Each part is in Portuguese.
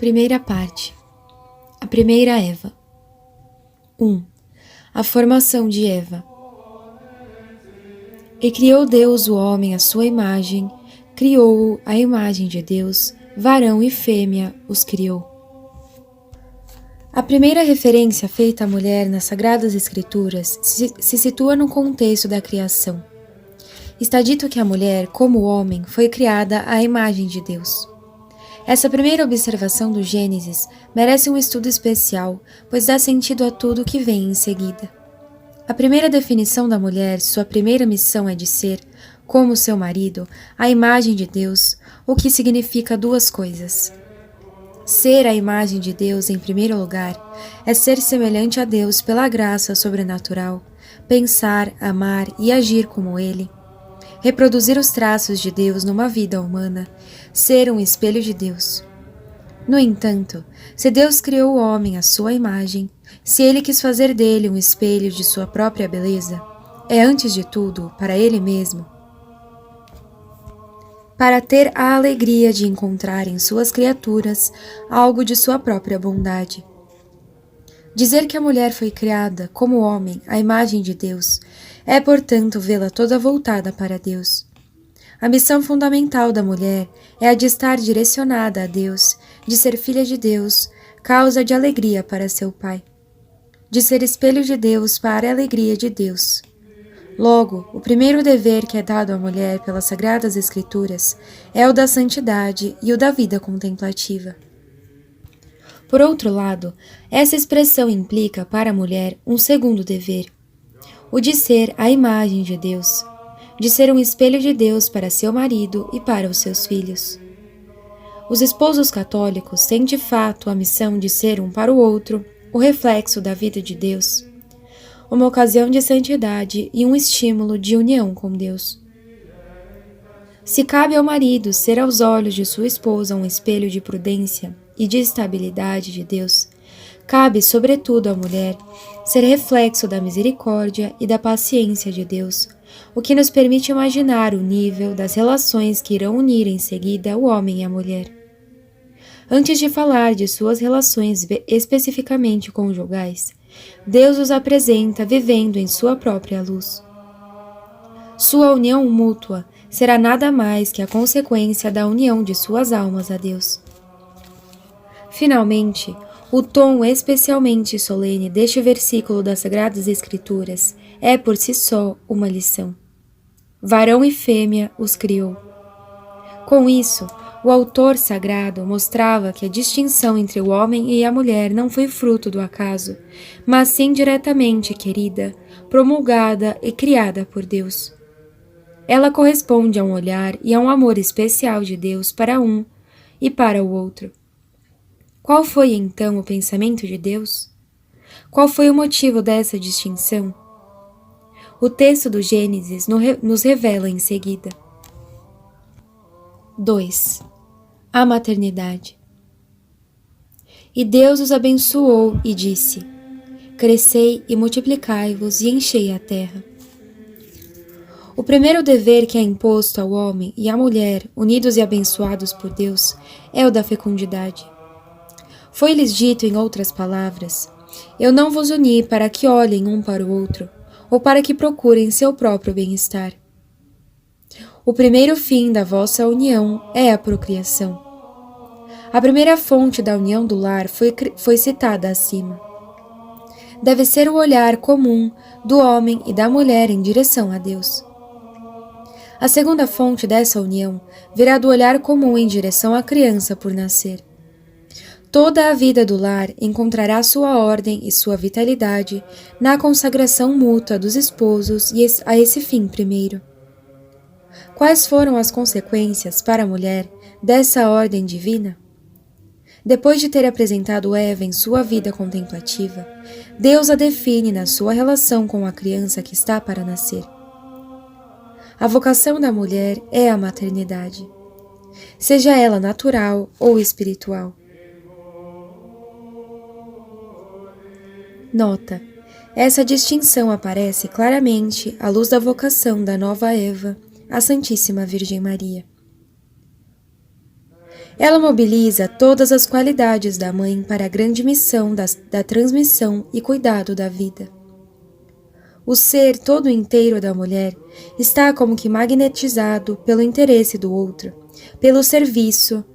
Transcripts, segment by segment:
Primeira parte. A primeira Eva. 1. A formação de Eva. E criou Deus o homem à sua imagem, criou-o à imagem de Deus, varão e fêmea os criou. A primeira referência feita à mulher nas Sagradas Escrituras se situa no contexto da criação. Está dito que a mulher, como o homem, foi criada à imagem de Deus. Essa primeira observação do Gênesis merece um estudo especial, pois dá sentido a tudo o que vem em seguida. A primeira definição da mulher, sua primeira missão é de ser, como seu marido, a imagem de Deus, o que significa duas coisas. Ser a imagem de Deus, em primeiro lugar, é ser semelhante a Deus pela graça sobrenatural, pensar, amar e agir como Ele, reproduzir os traços de Deus numa vida humana, ser um espelho de Deus. No entanto, se Deus criou o homem à sua imagem, se Ele quis fazer dele um espelho de sua própria beleza, é antes de tudo para Ele mesmo, para ter a alegria de encontrar em suas criaturas algo de sua própria bondade. Dizer que a mulher foi criada, como homem, à imagem de Deus, é, portanto, vê-la toda voltada para Deus. A missão fundamental da mulher é a de estar direcionada a Deus, de ser filha de Deus, causa de alegria para seu Pai, de ser espelho de Deus para a alegria de Deus. Logo, o primeiro dever que é dado à mulher pelas Sagradas Escrituras é o da santidade e o da vida contemplativa. Por outro lado, essa expressão implica para a mulher um segundo dever, o de ser a imagem de Deus, de ser um espelho de Deus para seu marido e para os seus filhos. Os esposos católicos têm de fato a missão de ser um para o outro o reflexo da vida de Deus, uma ocasião de santidade e um estímulo de união com Deus. Se cabe ao marido ser aos olhos de sua esposa um espelho de prudência e de estabilidade de Deus, cabe, sobretudo, à mulher ser reflexo da misericórdia e da paciência de Deus, o que nos permite imaginar o nível das relações que irão unir em seguida o homem e a mulher. Antes de falar de suas relações especificamente conjugais, Deus os apresenta vivendo em sua própria luz. Sua união mútua será nada mais que a consequência da união de suas almas a Deus. Finalmente, o tom especialmente solene deste versículo das Sagradas Escrituras é por si só uma lição. Varão e fêmea os criou. Com isso, o autor sagrado mostrava que a distinção entre o homem e a mulher não foi fruto do acaso, mas sim diretamente querida, promulgada e criada por Deus. Ela corresponde a um olhar e a um amor especial de Deus para um e para o outro. Qual foi, então, o pensamento de Deus? Qual foi o motivo dessa distinção? O texto do Gênesis nos revela em seguida. 2. A maternidade. E Deus os abençoou e disse: Crescei e multiplicai-vos e enchei a terra. O primeiro dever que é imposto ao homem e à mulher, unidos e abençoados por Deus, é o da fecundidade. Foi-lhes dito, em outras palavras, eu não vos uni para que olhem um para o outro, ou para que procurem seu próprio bem-estar. O primeiro fim da vossa união é a procriação. A primeira fonte da união do lar foi citada acima. Deve ser o olhar comum do homem e da mulher em direção a Deus. A segunda fonte dessa união virá do olhar comum em direção à criança por nascer. Toda a vida do lar encontrará sua ordem e sua vitalidade na consagração mútua dos esposos a esse fim primeiro. Quais foram as consequências para a mulher dessa ordem divina? Depois de ter apresentado Eva em sua vida contemplativa, Deus a define na sua relação com a criança que está para nascer. A vocação da mulher é a maternidade, seja ela natural ou espiritual. Nota: essa distinção aparece claramente à luz da vocação da nova Eva, a Santíssima Virgem Maria. Ela mobiliza todas as qualidades da mãe para a grande missão da transmissão e cuidado da vida. O ser todo inteiro da mulher está como que magnetizado pelo interesse do outro, pelo serviço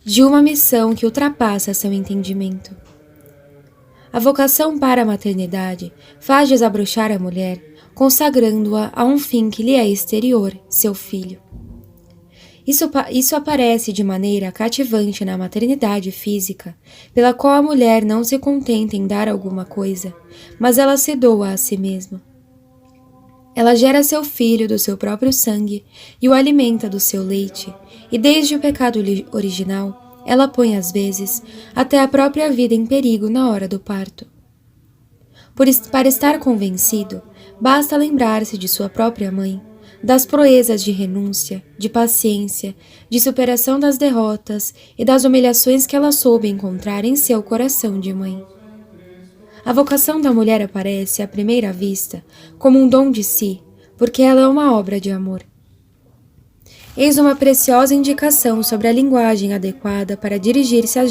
de uma missão que ultrapassa seu entendimento. A vocação para a maternidade faz desabrochar a mulher, consagrando-a a um fim que lhe é exterior, seu filho. Isso aparece de maneira cativante na maternidade física, pela qual a mulher não se contenta em dar alguma coisa, mas ela se doa a si mesma. Ela gera seu filho do seu próprio sangue e o alimenta do seu leite, e desde o pecado original, ela põe às vezes até a própria vida em perigo na hora do parto. Para estar convencido, basta lembrar-se de sua própria mãe, das proezas de renúncia, de paciência, de superação das derrotas e das humilhações que ela soube encontrar em seu coração de mãe. A vocação da mulher aparece, à primeira vista, como um dom de si, porque ela é uma obra de amor. Eis uma preciosa indicação sobre a linguagem adequada para dirigir-se às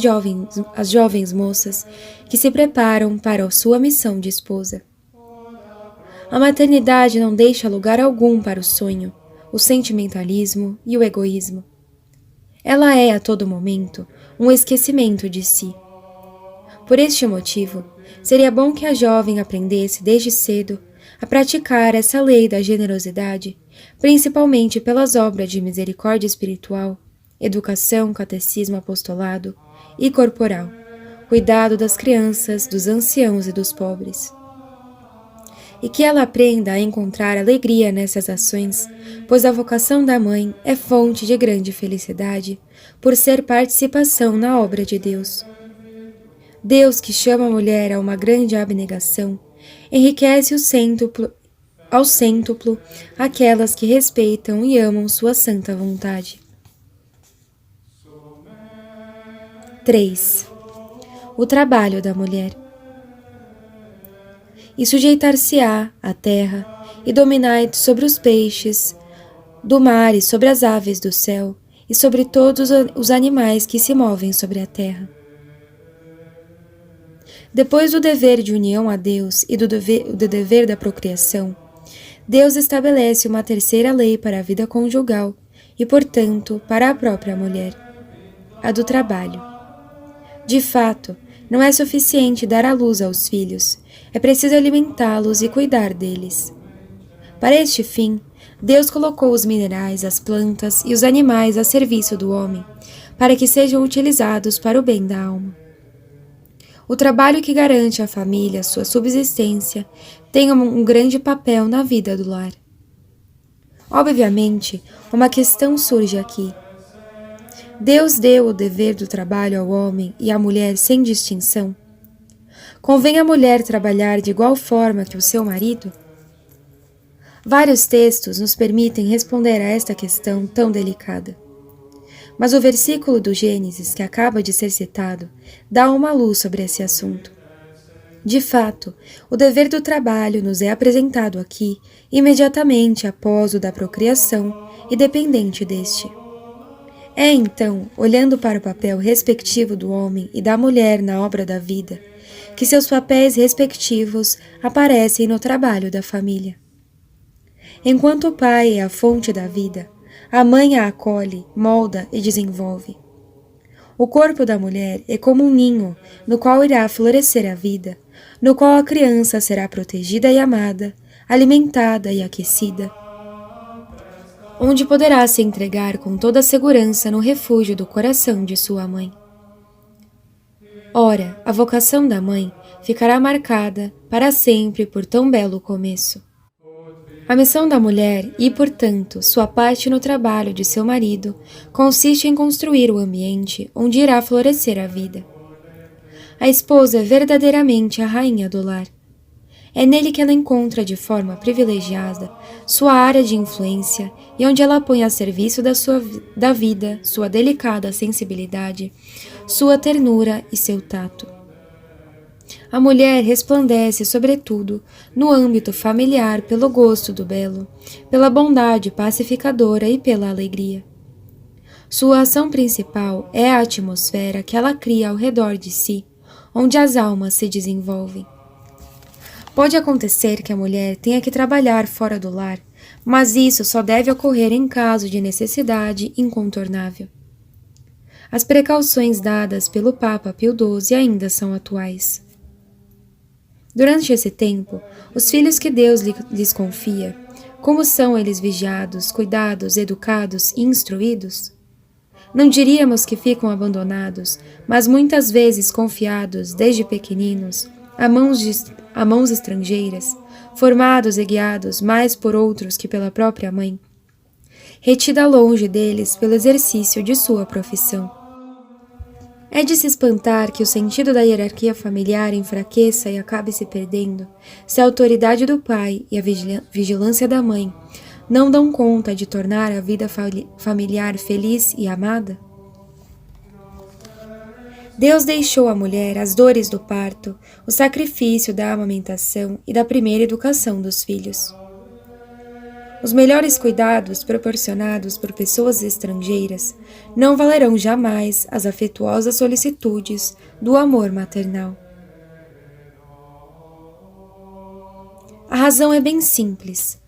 jovens moças que se preparam para a sua missão de esposa. A maternidade não deixa lugar algum para o sonho, o sentimentalismo e o egoísmo. Ela é, a todo momento, um esquecimento de si. Por este motivo, seria bom que a jovem aprendesse desde cedo a praticar essa lei da generosidade, principalmente pelas obras de misericórdia espiritual, educação, catecismo, apostolado e corporal, cuidado das crianças, dos anciãos e dos pobres. E que ela aprenda a encontrar alegria nessas ações, pois a vocação da mãe é fonte de grande felicidade, por ser participação na obra de Deus. Deus, que chama a mulher a uma grande abnegação, enriquece ao cêntuplo aquelas que respeitam e amam sua santa vontade. 3. O trabalho da mulher. E sujeitar-se-á à terra, e dominai sobre os peixes do mar e sobre as aves do céu, e sobre todos os animais que se movem sobre a terra. Depois do dever de união a Deus e do dever da procriação, Deus estabelece uma terceira lei para a vida conjugal e, portanto, para a própria mulher, a do trabalho. De fato, não é suficiente dar à luz aos filhos, é preciso alimentá-los e cuidar deles. Para este fim, Deus colocou os minerais, as plantas e os animais a serviço do homem, para que sejam utilizados para o bem da alma. O trabalho que garante à família sua subsistência tem um grande papel na vida do lar. Obviamente, uma questão surge aqui. Deus deu o dever do trabalho ao homem e à mulher sem distinção? Convém a mulher trabalhar de igual forma que o seu marido? Vários textos nos permitem responder a esta questão tão delicada. Mas o versículo do Gênesis que acaba de ser citado dá uma luz sobre esse assunto. De fato, o dever do trabalho nos é apresentado aqui imediatamente após o da procriação e dependente deste. É então, olhando para o papel respectivo do homem e da mulher na obra da vida, que seus papéis respectivos aparecem no trabalho da família. Enquanto o pai é a fonte da vida, a mãe a acolhe, molda e desenvolve. O corpo da mulher é como um ninho no qual irá florescer a vida, no qual a criança será protegida e amada, alimentada e aquecida, onde poderá se entregar com toda a segurança no refúgio do coração de sua mãe. Ora, a vocação da mãe ficará marcada para sempre por tão belo começo. A missão da mulher e, portanto, sua parte no trabalho de seu marido consiste em construir o ambiente onde irá florescer a vida. A esposa é verdadeiramente a rainha do lar. É nele que ela encontra de forma privilegiada sua área de influência e onde ela põe a serviço da vida sua delicada sensibilidade, sua ternura e seu tato. A mulher resplandece, sobretudo, no âmbito familiar pelo gosto do belo, pela bondade pacificadora e pela alegria. Sua ação principal é a atmosfera que ela cria ao redor de si, onde as almas se desenvolvem. Pode acontecer que a mulher tenha que trabalhar fora do lar, mas isso só deve ocorrer em caso de necessidade incontornável. As precauções dadas pelo Papa Pio XII ainda são atuais. Durante esse tempo, os filhos que Deus lhes confia, como são eles vigiados, cuidados, educados e instruídos? Não diríamos que ficam abandonados, mas muitas vezes confiados, desde pequeninos, a mãos estrangeiras, formados e guiados mais por outros que pela própria mãe, retida longe deles pelo exercício de sua profissão. É de se espantar que o sentido da hierarquia familiar enfraqueça e acabe se perdendo, se a autoridade do pai e a vigilância da mãe não dão conta de tornar a vida familiar feliz e amada? Deus deixou à mulher as dores do parto, o sacrifício da amamentação e da primeira educação dos filhos. Os melhores cuidados proporcionados por pessoas estrangeiras não valerão jamais as afetuosas solicitudes do amor maternal. A razão é bem simples.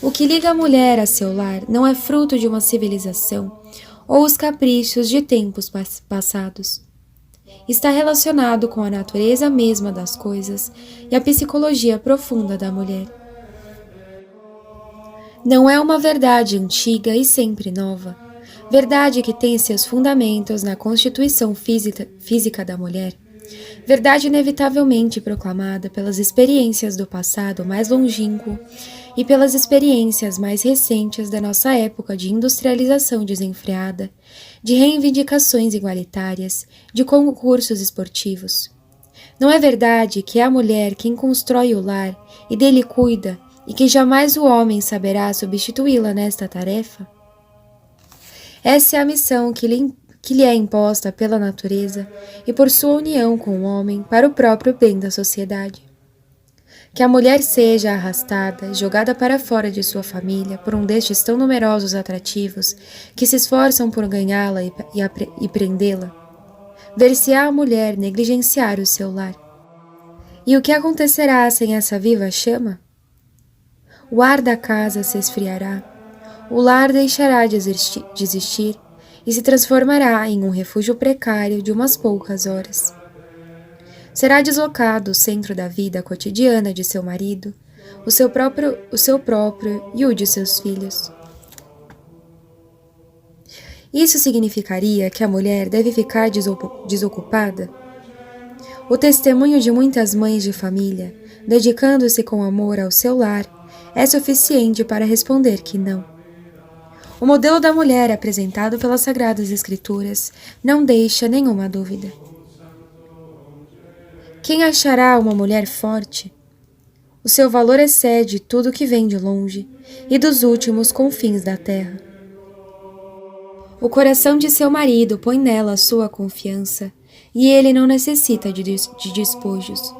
O que liga a mulher a seu lar não é fruto de uma civilização ou os caprichos de tempos passados. Está relacionado com a natureza mesma das coisas e a psicologia profunda da mulher. Não é uma verdade antiga e sempre nova, verdade que tem seus fundamentos na constituição física da mulher, verdade inevitavelmente proclamada pelas experiências do passado mais longínquo e pelas experiências mais recentes da nossa época de industrialização desenfreada, de reivindicações igualitárias, de concursos esportivos. Não é verdade que é a mulher quem constrói o lar e dele cuida, e que jamais o homem saberá substituí-la nesta tarefa? Essa é a missão que lhe é imposta pela natureza e por sua união com o homem para o próprio bem da sociedade. Que a mulher seja arrastada, jogada para fora de sua família por um destes tão numerosos atrativos que se esforçam por ganhá-la e prendê-la. Ver-se-á a mulher negligenciar o seu lar. E o que acontecerá sem essa viva chama? O ar da casa se esfriará, o lar deixará de existir e se transformará em um refúgio precário de umas poucas horas. Será deslocado o centro da vida cotidiana de seu marido, o seu próprio e o de seus filhos. Isso significaria que a mulher deve ficar desocupada? O testemunho de muitas mães de família, dedicando-se com amor ao seu lar, é suficiente para responder que não. O modelo da mulher apresentado pelas Sagradas Escrituras não deixa nenhuma dúvida. Quem achará uma mulher forte? O seu valor excede tudo que vem de longe e dos últimos confins da terra. O coração de seu marido põe nela a sua confiança e ele não necessita de despojos.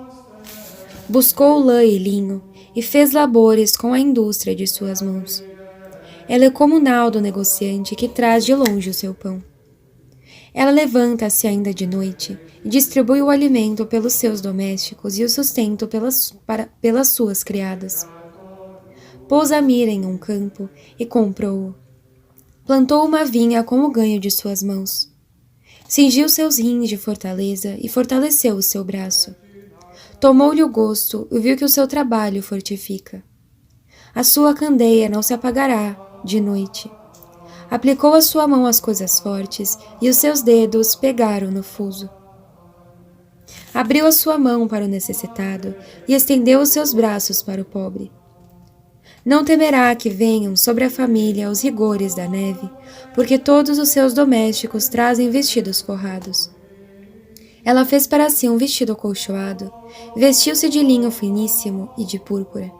Buscou lã e linho e fez labores com a indústria de suas mãos. Ela é como o nau do negociante que traz de longe o seu pão. Ela levanta-se ainda de noite e distribui o alimento pelos seus domésticos e o sustento pelas suas criadas. Pôs a mira em um campo e comprou-o. Plantou uma vinha com o ganho de suas mãos. Cingiu seus rins de fortaleza e fortaleceu o seu braço. Tomou-lhe o gosto e viu que o seu trabalho fortifica. A sua candeia não se apagará de noite. Aplicou a sua mão às coisas fortes e os seus dedos pegaram no fuso. Abriu a sua mão para o necessitado e estendeu os seus braços para o pobre. Não temerá que venham sobre a família os rigores da neve, porque todos os seus domésticos trazem vestidos forrados. Ela fez para si um vestido acolchoado, vestiu-se de linho finíssimo e de púrpura.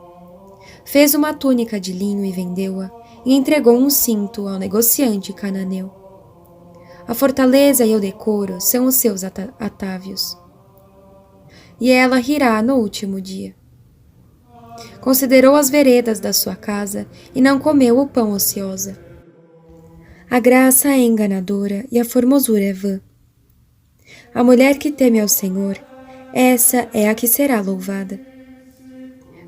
Fez uma túnica de linho e vendeu-a, e entregou um cinto ao negociante cananeu. A fortaleza e o decoro são os seus atávios. E ela rirá no último dia. Considerou as veredas da sua casa e não comeu o pão ociosa. A graça é enganadora e a formosura é vã. A mulher que teme ao Senhor, essa é a que será louvada.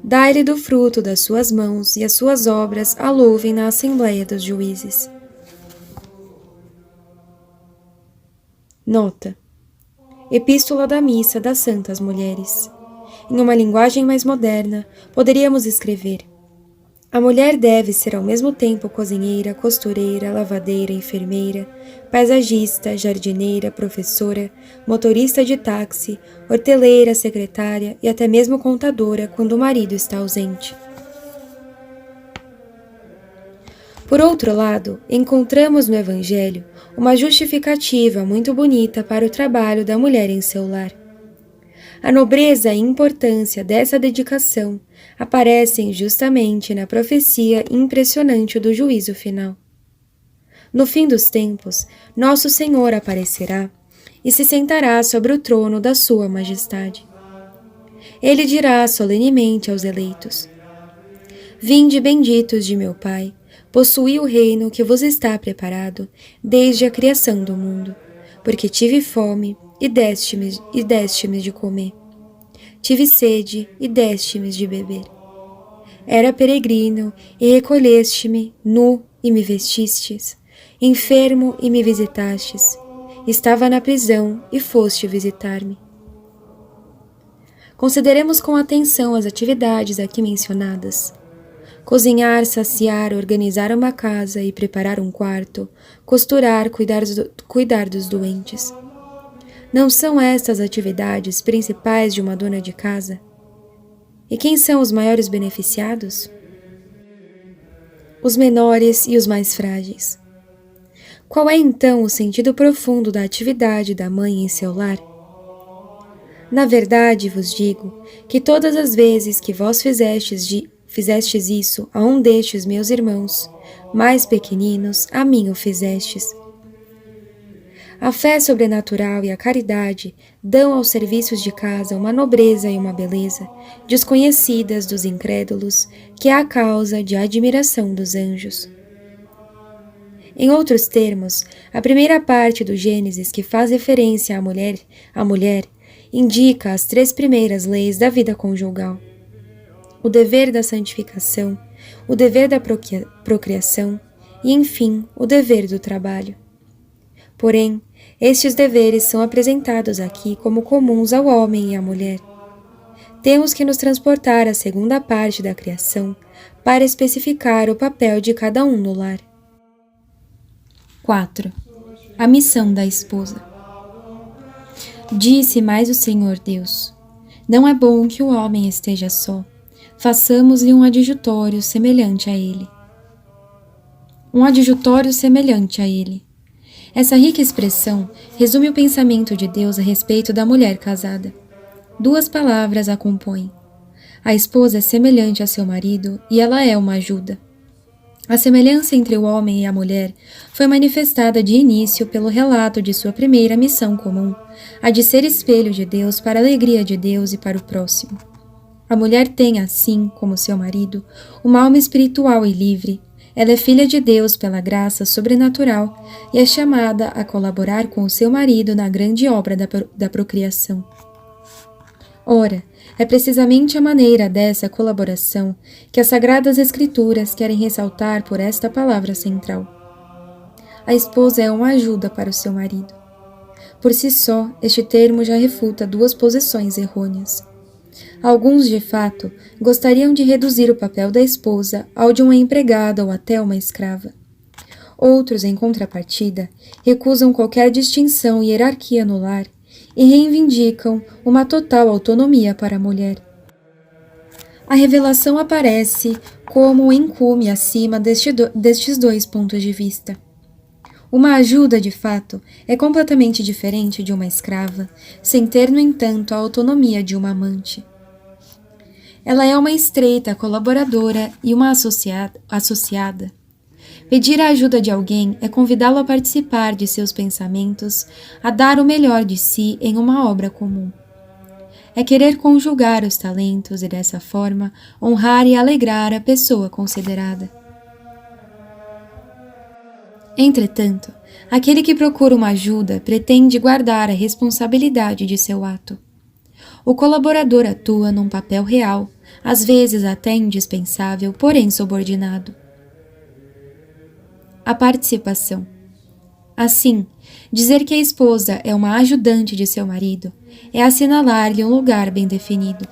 Dai-lhe do fruto das suas mãos, e as suas obras a louvem na assembleia dos juízes. Nota: Epístola da Missa das Santas Mulheres. Em uma linguagem mais moderna, poderíamos escrever: a mulher deve ser ao mesmo tempo cozinheira, costureira, lavadeira, enfermeira, paisagista, jardineira, professora, motorista de táxi, horteleira, secretária e até mesmo contadora quando o marido está ausente. Por outro lado, encontramos no Evangelho uma justificativa muito bonita para o trabalho da mulher em seu lar. A nobreza e importância dessa dedicação aparecem justamente na profecia impressionante do juízo final. No fim dos tempos, nosso Senhor aparecerá e se sentará sobre o trono da sua majestade. Ele dirá solenemente aos eleitos: Vinde benditos de meu Pai, possuí o reino que vos está preparado desde a criação do mundo, porque tive fome e deste-me de comer. Tive sede e deste-me de beber. Era peregrino e recolheste-me, nu e me vestistes, enfermo e me visitastes, estava na prisão e foste visitar-me. Consideremos com atenção as atividades aqui mencionadas. Cozinhar, saciar, organizar uma casa e preparar um quarto, costurar, cuidar dos doentes. Não são estas atividades principais de uma dona de casa? E quem são os maiores beneficiados? Os menores e os mais frágeis. Qual é então o sentido profundo da atividade da mãe em seu lar? Na verdade vos digo que todas as vezes que vós fizestes isso a um destes meus irmãos, mais pequeninos, a mim o fizestes. A fé sobrenatural e a caridade dão aos serviços de casa uma nobreza e uma beleza, desconhecidas dos incrédulos, que é a causa de admiração dos anjos. Em outros termos, a primeira parte do Gênesis que faz referência à mulher, indica as 3 primeiras leis da vida conjugal: o dever da santificação, o dever da procriação e, enfim, o dever do trabalho. Porém, estes deveres são apresentados aqui como comuns ao homem e à mulher. Temos que nos transportar à segunda parte da criação para especificar o papel de cada um no lar. 4. A missão da esposa. Disse mais o Senhor Deus: Não é bom que o homem esteja só. Façamos-lhe um adjutório semelhante a ele. Um adjutório semelhante a ele. Essa rica expressão resume o pensamento de Deus a respeito da mulher casada. 2 palavras a compõem. A esposa é semelhante a seu marido e ela é uma ajuda. A semelhança entre o homem e a mulher foi manifestada de início pelo relato de sua primeira missão comum, a de ser espelho de Deus para a alegria de Deus e para o próximo. A mulher tem, assim como seu marido, uma alma espiritual e livre. Ela é filha de Deus pela graça sobrenatural e é chamada a colaborar com o seu marido na grande obra da procriação. Ora, é precisamente a maneira dessa colaboração que as Sagradas Escrituras querem ressaltar por esta palavra central. A esposa é uma ajuda para o seu marido. Por si só, este termo já refuta 2 posições errôneas. Alguns, de fato, gostariam de reduzir o papel da esposa ao de uma empregada ou até uma escrava. Outros, em contrapartida, recusam qualquer distinção e hierarquia no lar e reivindicam uma total autonomia para a mulher. A revelação aparece como um encume acima destes 2 pontos de vista. Uma ajuda, de fato, é completamente diferente de uma escrava, sem ter, no entanto, a autonomia de uma amante. Ela é uma estreita colaboradora e uma associada. Pedir a ajuda de alguém é convidá-lo a participar de seus pensamentos, a dar o melhor de si em uma obra comum. É querer conjugar os talentos e, dessa forma, honrar e alegrar a pessoa considerada. Entretanto, aquele que procura uma ajuda pretende guardar a responsabilidade de seu ato. O colaborador atua num papel real, às vezes até indispensável, porém subordinado. A participação. Assim, dizer que a esposa é uma ajudante de seu marido é assinalar-lhe um lugar bem definido.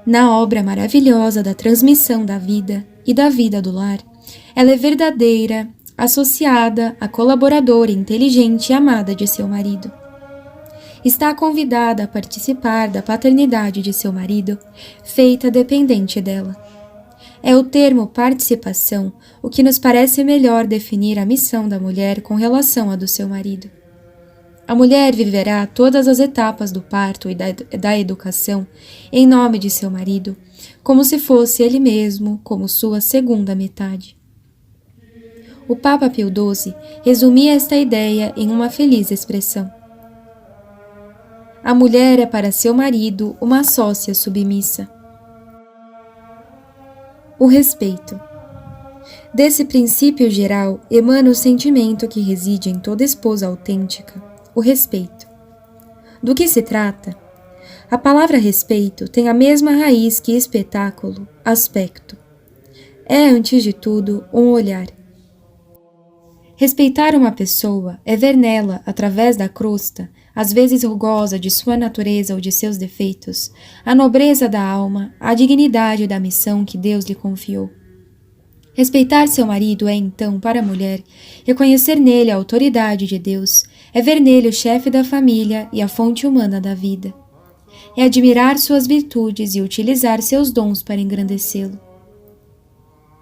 Na obra maravilhosa da transmissão da vida e da vida do lar, ela é verdadeira, associada a colaboradora inteligente e amada de seu marido. Está convidada a participar da paternidade de seu marido, feita dependente dela. É o termo participação o que nos parece melhor definir a missão da mulher com relação à do seu marido. A mulher viverá todas as etapas do parto e da educação em nome de seu marido, como se fosse ele mesmo, como sua segunda metade. O Papa Pio XII resumia esta ideia em uma feliz expressão. A mulher é para seu marido uma sócia submissa. O respeito. Desse princípio geral emana o sentimento que reside em toda esposa autêntica, o respeito. Do que se trata? A palavra respeito tem a mesma raiz que espetáculo, aspecto. É, antes de tudo, um olhar. Respeitar uma pessoa é ver nela, através da crosta, às vezes rugosa de sua natureza ou de seus defeitos, a nobreza da alma, a dignidade da missão que Deus lhe confiou. Respeitar seu marido é, então, para a mulher, reconhecer nele a autoridade de Deus, é ver nele o chefe da família e a fonte humana da vida. É admirar suas virtudes e utilizar seus dons para engrandecê-lo.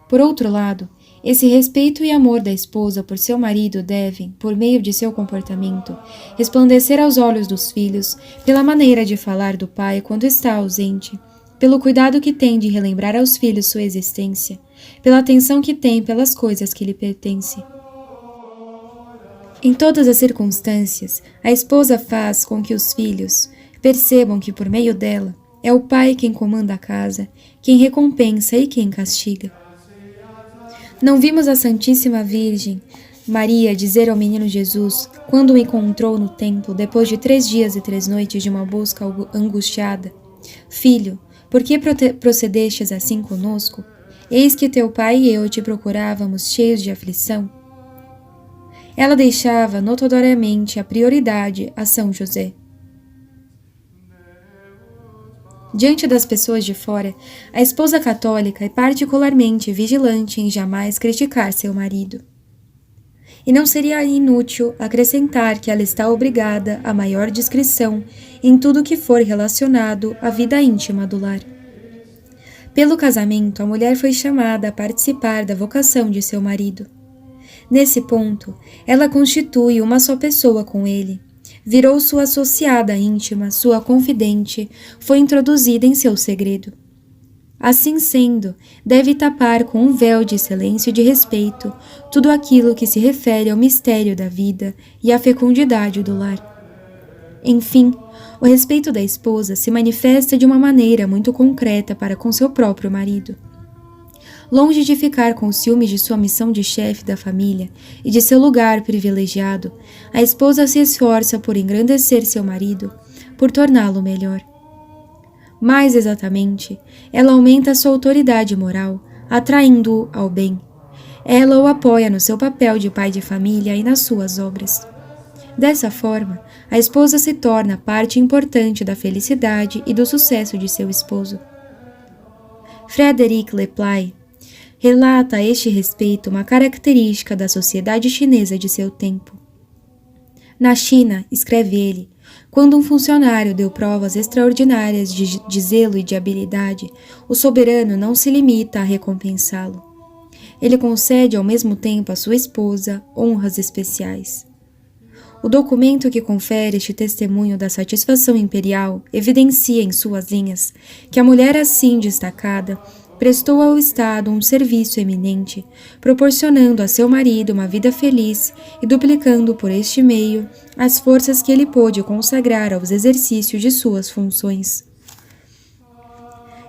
Por outro lado, esse respeito e amor da esposa por seu marido devem, por meio de seu comportamento, resplandecer aos olhos dos filhos pela maneira de falar do pai quando está ausente, pelo cuidado que tem de relembrar aos filhos sua existência, pela atenção que tem pelas coisas que lhe pertencem. Em todas as circunstâncias, a esposa faz com que os filhos percebam que, por meio dela, é o pai quem comanda a casa, quem recompensa e quem castiga. Não vimos a Santíssima Virgem Maria dizer ao menino Jesus, quando o encontrou no templo depois de 3 dias e 3 noites de uma busca angustiada: Filho, por que procedestes assim conosco? Eis que teu pai e eu te procurávamos cheios de aflição. Ela deixava notoriamente a prioridade a São José. Diante das pessoas de fora, a esposa católica é particularmente vigilante em jamais criticar seu marido. E não seria inútil acrescentar que ela está obrigada a maior discrição em tudo que for relacionado à vida íntima do lar. Pelo casamento, a mulher foi chamada a participar da vocação de seu marido. Nesse ponto, ela constitui uma só pessoa com ele. Virou sua associada íntima, sua confidente, foi introduzida em seu segredo. Assim sendo, deve tapar com um véu de silêncio e de respeito tudo aquilo que se refere ao mistério da vida e à fecundidade do lar. Enfim, o respeito da esposa se manifesta de uma maneira muito concreta para com seu próprio marido. Longe de ficar com os ciúmes de sua missão de chefe da família e de seu lugar privilegiado, a esposa se esforça por engrandecer seu marido, por torná-lo melhor. Mais exatamente, ela aumenta sua autoridade moral, atraindo-o ao bem. Ela o apoia no seu papel de pai de família e nas suas obras. Dessa forma, a esposa se torna parte importante da felicidade e do sucesso de seu esposo. Frederic Leplay relata a este respeito uma característica da sociedade chinesa de seu tempo. Na China, escreve ele, quando um funcionário deu provas extraordinárias de zelo e de habilidade, o soberano não se limita a recompensá-lo. Ele concede ao mesmo tempo à sua esposa honras especiais. O documento que confere este testemunho da satisfação imperial evidencia em suas linhas que a mulher assim destacada prestou ao Estado um serviço eminente, proporcionando a seu marido uma vida feliz e duplicando por este meio as forças que ele pôde consagrar aos exercícios de suas funções.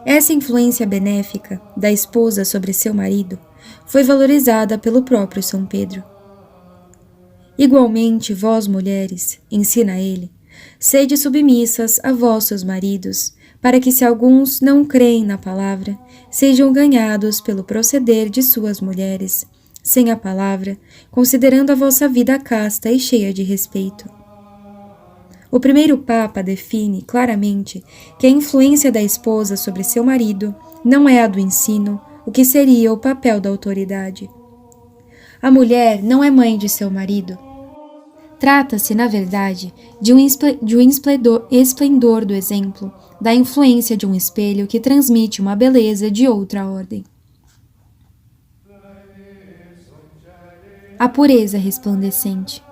Essa influência benéfica da esposa sobre seu marido foi valorizada pelo próprio São Pedro. Igualmente, vós, mulheres, ensina ele, sede submissas a vossos maridos, para que, se alguns não creem na palavra, sejam ganhados pelo proceder de suas mulheres, sem a palavra, considerando a vossa vida casta e cheia de respeito. O primeiro Papa define claramente que a influência da esposa sobre seu marido não é a do ensino, o que seria o papel da autoridade. A mulher não é mãe de seu marido. Trata-se, na verdade, de um esplendor do exemplo, da influência de um espelho que transmite uma beleza de outra ordem. A pureza resplandecente.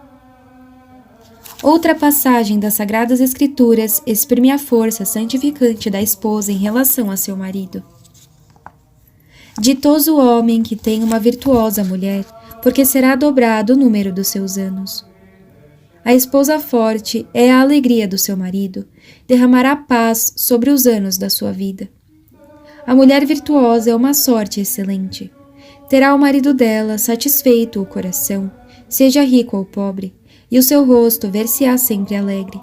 Outra passagem das Sagradas Escrituras exprime a força santificante da esposa em relação a seu marido. Ditoso o homem que tem uma virtuosa mulher, porque será dobrado o número dos seus anos. A esposa forte é a alegria do seu marido, derramará paz sobre os anos da sua vida. A mulher virtuosa é uma sorte excelente. Terá o marido dela satisfeito o coração, seja rico ou pobre, e o seu rosto ver-se-á sempre alegre.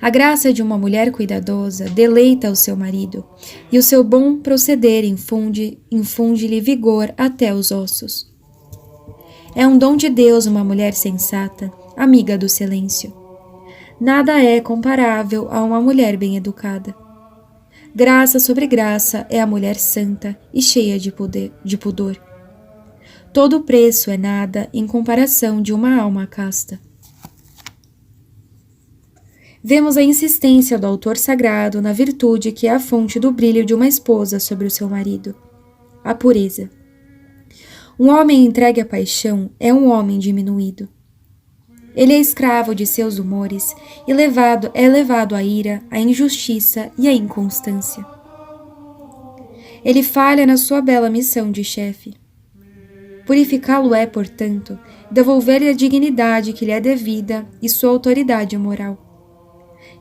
A graça de uma mulher cuidadosa deleita o seu marido, e o seu bom proceder infunde-lhe vigor até os ossos. É um dom de Deus uma mulher sensata, amiga do silêncio. Nada é comparável a uma mulher bem educada. Graça sobre graça é a mulher santa e cheia de pudor. Todo o preço é nada em comparação de uma alma casta. Vemos a insistência do autor sagrado na virtude que é a fonte do brilho de uma esposa sobre o seu marido: a pureza. Um homem entregue à paixão é um homem diminuído. Ele é escravo de seus humores e é levado à ira, à injustiça e à inconstância. Ele falha na sua bela missão de chefe. Purificá-lo é, portanto, devolver-lhe a dignidade que lhe é devida e sua autoridade moral.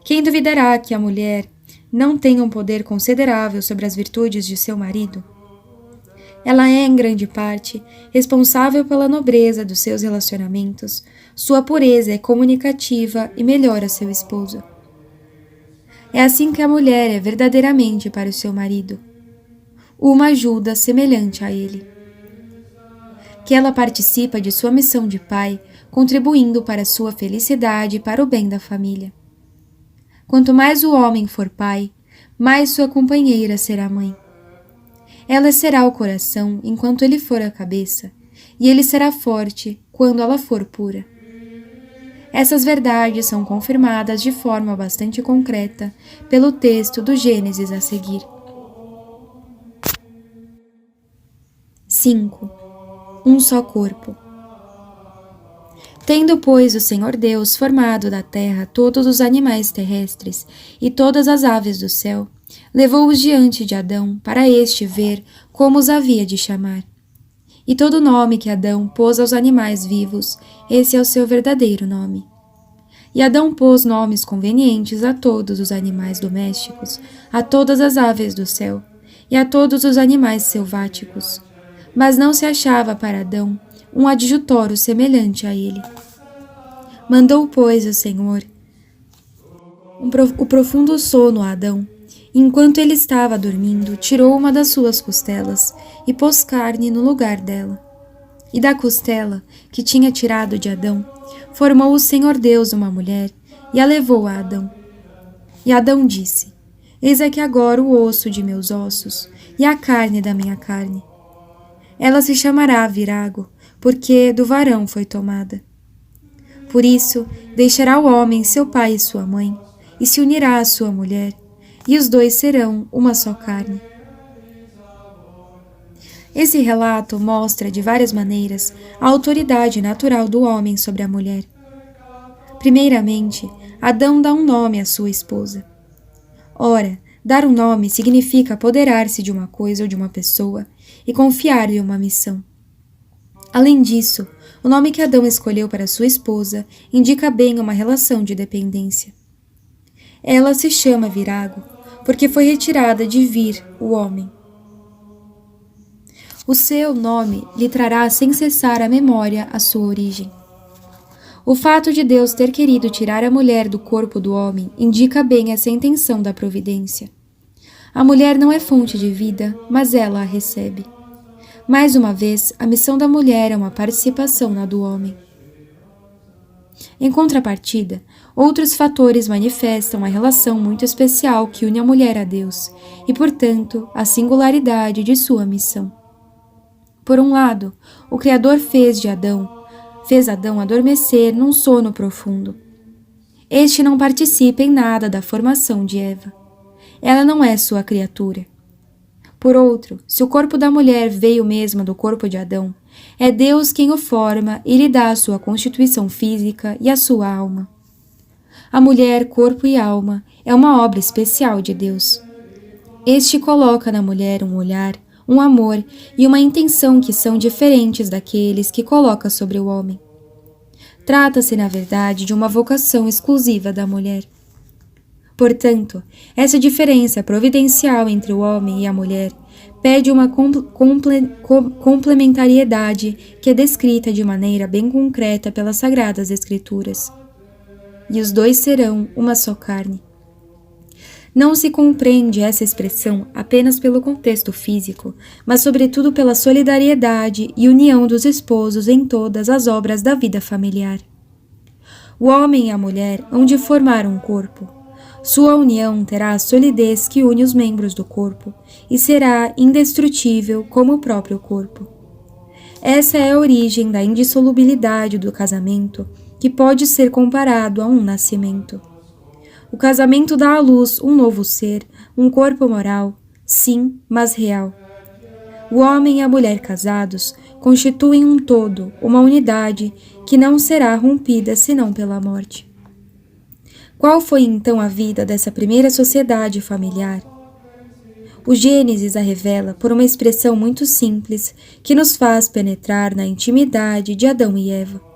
Quem duvidará que a mulher não tenha um poder considerável sobre as virtudes de seu marido? Ela é, em grande parte, responsável pela nobreza dos seus relacionamentos. Sua pureza é comunicativa e melhora seu esposo. É assim que a mulher é verdadeiramente para o seu marido uma ajuda semelhante a ele. Que ela participa de sua missão de pai, contribuindo para sua felicidade e para o bem da família. Quanto mais o homem for pai, mais sua companheira será mãe. Ela será o coração enquanto ele for a cabeça, e ele será forte quando ela for pura. Essas verdades são confirmadas de forma bastante concreta pelo texto do Gênesis a seguir. 5. Um só corpo. Tendo, pois, o Senhor Deus formado da terra todos os animais terrestres e todas as aves do céu, levou-os diante de Adão para este ver como os havia de chamar. E todo nome que Adão pôs aos animais vivos, esse é o seu verdadeiro nome. E Adão pôs nomes convenientes a todos os animais domésticos, a todas as aves do céu e a todos os animais selváticos. Mas não se achava para Adão um adjutório semelhante a ele. Mandou, pois, o Senhor o profundo sono a Adão. Enquanto ele estava dormindo, tirou uma das suas costelas e pôs carne no lugar dela. E da costela, que tinha tirado de Adão, formou o Senhor Deus uma mulher e a levou a Adão. E Adão disse: Eis aqui agora o osso de meus ossos e a carne da minha carne. Ela se chamará virago, porque do varão foi tomada. Por isso, deixará o homem seu pai e sua mãe, e se unirá à sua mulher, e os dois serão uma só carne. Esse relato mostra de várias maneiras a autoridade natural do homem sobre a mulher. Primeiramente, Adão dá um nome à sua esposa. Ora, dar um nome significa apoderar-se de uma coisa ou de uma pessoa e confiar-lhe uma missão. Além disso, o nome que Adão escolheu para sua esposa indica bem uma relação de dependência. Ela se chama Virago, porque foi retirada de vir, o homem. O seu nome lhe trará sem cessar à memória a sua origem. O fato de Deus ter querido tirar a mulher do corpo do homem indica bem essa intenção da providência. A mulher não é fonte de vida, mas ela a recebe. Mais uma vez, a missão da mulher é uma participação na do homem. Em contrapartida, outros fatores manifestam a relação muito especial que une a mulher a Deus e, portanto, a singularidade de sua missão. Por um lado, o Criador fez Adão adormecer num sono profundo. Este não participa em nada da formação de Eva. Ela não é sua criatura. Por outro, se o corpo da mulher veio mesmo do corpo de Adão, é Deus quem o forma e lhe dá a sua constituição física e a sua alma. A mulher, corpo e alma, é uma obra especial de Deus. Este coloca na mulher um olhar, um amor e uma intenção que são diferentes daqueles que coloca sobre o homem. Trata-se, na verdade, de uma vocação exclusiva da mulher. Portanto, essa diferença providencial entre o homem e a mulher pede uma complementariedade que é descrita de maneira bem concreta pelas Sagradas Escrituras. E os dois serão uma só carne. Não se compreende essa expressão apenas pelo contexto físico, mas sobretudo pela solidariedade e união dos esposos em todas as obras da vida familiar. O homem e a mulher hão de formar um corpo. Sua união terá a solidez que une os membros do corpo e será indestrutível como o próprio corpo. Essa é a origem da indissolubilidade do casamento, que pode ser comparado a um nascimento. O casamento dá à luz um novo ser, um corpo moral, sim, mas real. O homem e a mulher casados constituem um todo, uma unidade que não será rompida senão pela morte. Qual foi então a vida dessa primeira sociedade familiar? O Gênesis a revela por uma expressão muito simples que nos faz penetrar na intimidade de Adão e Eva.